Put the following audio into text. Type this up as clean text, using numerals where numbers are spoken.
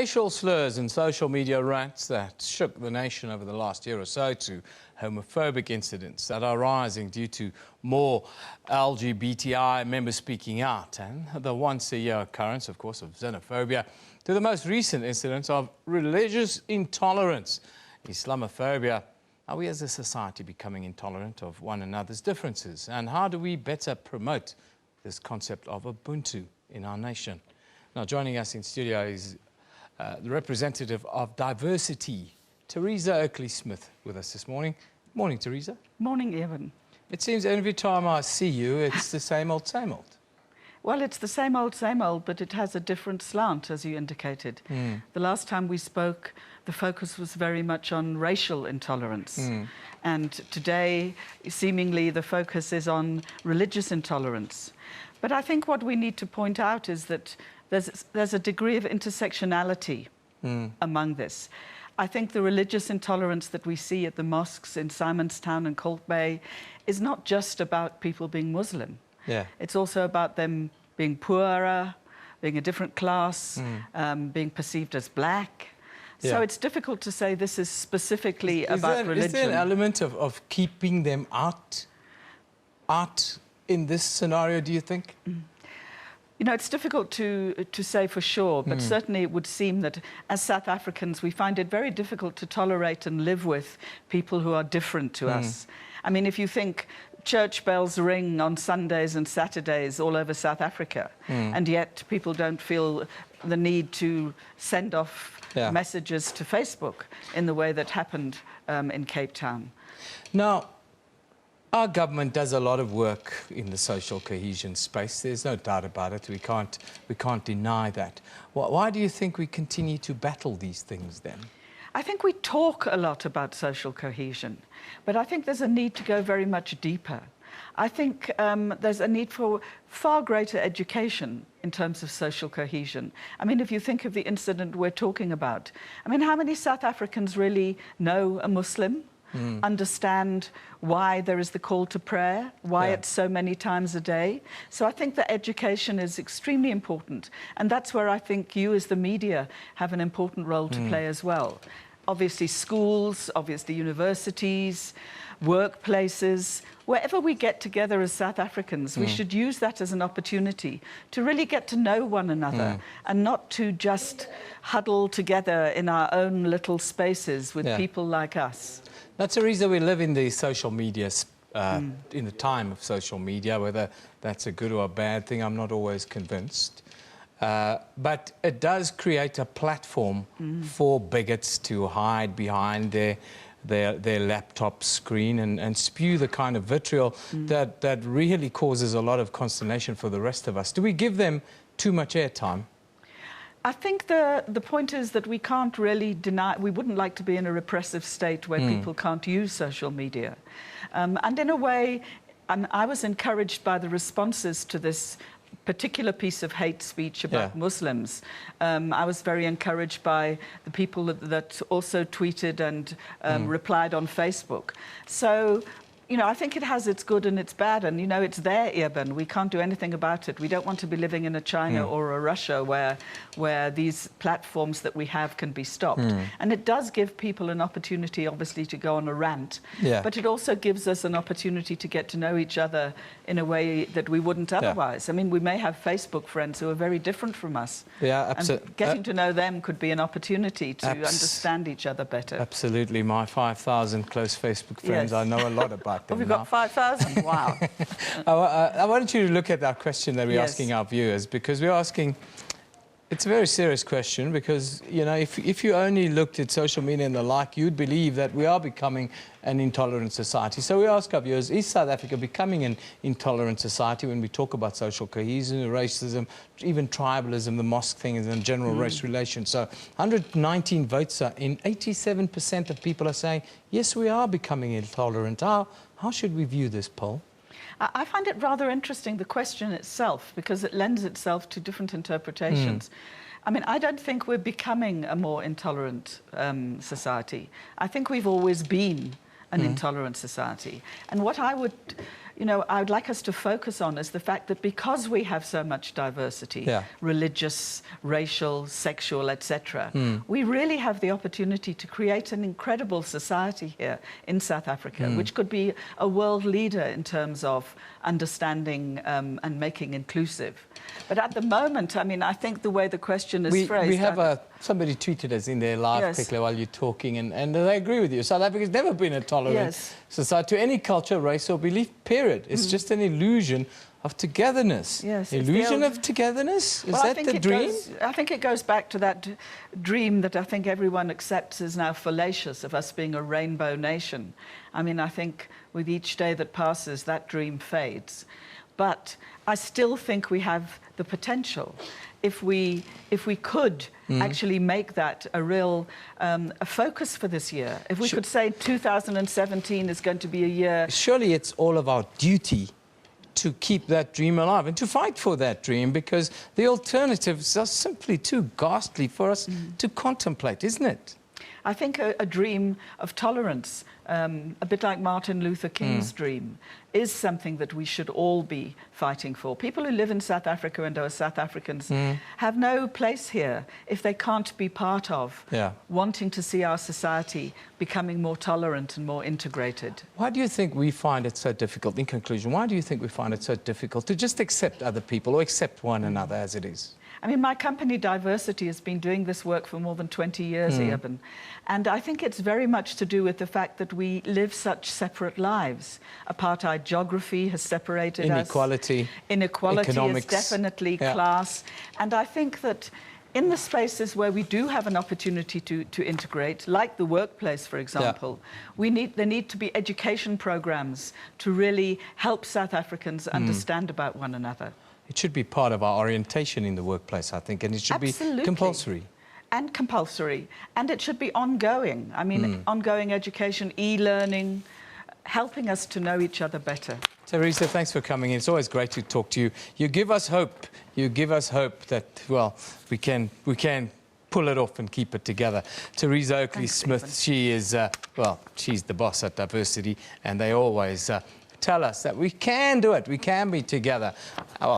Racial slurs and social media rants that shook the nation over the last year or so to homophobic incidents that are rising due to more LGBTI members speaking out, and the once-a-year occurrence, of course, of xenophobia, to the most recent incidents of religious intolerance, Islamophobia. Are we as a society becoming intolerant of one another's differences? And how do we better promote this concept of Ubuntu in our nation? Now, joining us in studio is the representative of diversity, Teresa Oakley-Smith, with us this morning. Morning, Teresa. Morning, Evan. It seems every time I see you, it's the same old, same old. Well, it's the same old, but it has a different slant, as you indicated. The last time we spoke, the focus was very much on racial intolerance. And today, seemingly, the focus is on religious intolerance. But I think what we need to point out is that there's a degree of intersectionality among this. I think the religious intolerance that we see at the mosques in Simonstown and Colt Bay is not just about people being Muslim. It's also about them being poorer, being a different class, being perceived as black. So it's difficult to say this is specifically about religion. Is there an element of keeping them out in this scenario, do you think? You know, it's difficult to say for sure, but certainly it would seem that as South Africans, we find it very difficult to tolerate and live with people who are different to us. I mean, if you think church bells ring on Sundays and Saturdays all over South Africa, and yet people don't feel the need to send off messages to Facebook in the way that happened in Cape Town. Now, our government does a lot of work in the social cohesion space. There's no doubt about it. We can't deny that. Why do you think we continue to battle these things then? I think we talk a lot about social cohesion, but I think there's a need to go very much deeper. I think there's a need for far greater education in terms of social cohesion. I mean, if you think of the incident we're talking about, I mean, how many South Africans really know a Muslim? Understand why there is the call to prayer, why it's so many times a day. So I think that education is extremely important. And that's where I think you as the media have an important role to play as well. Obviously schools, obviously universities, workplaces, wherever we get together as South Africans, we should use that as an opportunity to really get to know one another and not to just huddle together in our own little spaces with people like us. That's the reason we live in the social media, in the time of social media. Whether that's a good or a bad thing, I'm not always convinced. But it does create a platform for bigots to hide behind their laptop screen and spew the kind of vitriol that really causes a lot of consternation for the rest of us. Do we give them too much airtime? I think the point is that we can't really deny, we wouldn't like to be in a repressive state where people can't use social media. And in a way, I was encouraged by the responses to this particular piece of hate speech about Muslims. I was very encouraged by the people that also tweeted and replied on Facebook. So, you know, I think it has its good and its bad, and, you know, it's there, Eben. We can't do anything about it. We don't want to be living in a China or a Russia where these platforms that we have can be stopped. And it does give people an opportunity, obviously, to go on a rant. But it also gives us an opportunity to get to know each other in a way that we wouldn't otherwise. I mean, we may have Facebook friends who are very different from us. Absolutely. And getting to know them could be an opportunity to understand each other better. Absolutely. My 5,000 close Facebook friends, I know a lot about. Oh, we've got 5,000? Wow. I wanted you to look at that question that we're asking our viewers, because we're asking, it's a very serious question, because, you know, if you only looked at social media and the like, you'd believe that we are becoming an intolerant society. So we ask our viewers, is South Africa becoming an intolerant society when we talk about social cohesion, racism, even tribalism, the mosque thing, and general race relations? So 119 votes are in. 87% of people are saying, yes, we are becoming intolerant. How should we view this poll? I find it rather interesting, the question itself, because it lends itself to different interpretations. I mean, I don't think we're becoming a more intolerant society. I think we've always been an intolerant society. And what I would, you know, I would like us to focus on is the fact that because we have so much diversity, religious, racial, sexual, etc., we really have the opportunity to create an incredible society here in South Africa, which could be a world leader in terms of understanding and making inclusive. But at the moment, I mean, I think the way the question is phrased... We have somebody tweeted us in their live quickly while you're talking, and they agree with you. South Africa's never been a tolerant society to any culture, race or belief, period. It's just an illusion of togetherness. Yes, illusion of togetherness? Is that the dream? I think it goes back to that dream that I think everyone accepts is now fallacious, of us being a rainbow nation. I mean, I think with each day that passes, that dream fades. But I still think we have the potential. If we could actually make that a real a focus for this year, if we could say 2017 is going to be a year... Surely it's all of our duty to keep that dream alive and to fight for that dream, because the alternatives are simply too ghastly for us to contemplate, isn't it? I think a dream of tolerance, a bit like Martin Luther King's dream, is something that we should all be fighting for. People who live in South Africa and are South Africans have no place here if they can't be part of wanting to see our society becoming more tolerant and more integrated. Why do you think we find it so difficult, in conclusion, why do you think we find it so difficult to just accept other people or accept one another as it is? I mean, my company, Diversity, has been doing this work for more than 20 years, Eben. And I think it's very much to do with the fact that we live such separate lives. Apartheid geography has separated us. Inequality, economics, is definitely class. And I think that in the spaces where we do have an opportunity to integrate, like the workplace, for example, there need to be education programs to really help South Africans understand about one another. It should be part of our orientation in the workplace, I think, and it should be compulsory. And compulsory. And it should be ongoing. I mean, ongoing education, e-learning, helping us to know each other better. Teresa, thanks for coming in. It's always great to talk to you. You give us hope. You give us hope that, well, we can pull it off and keep it together. Teresa Oakley-Smith, she is, well, she's the boss at Diversity, and they always tell us that we can do it. We can be together. Well,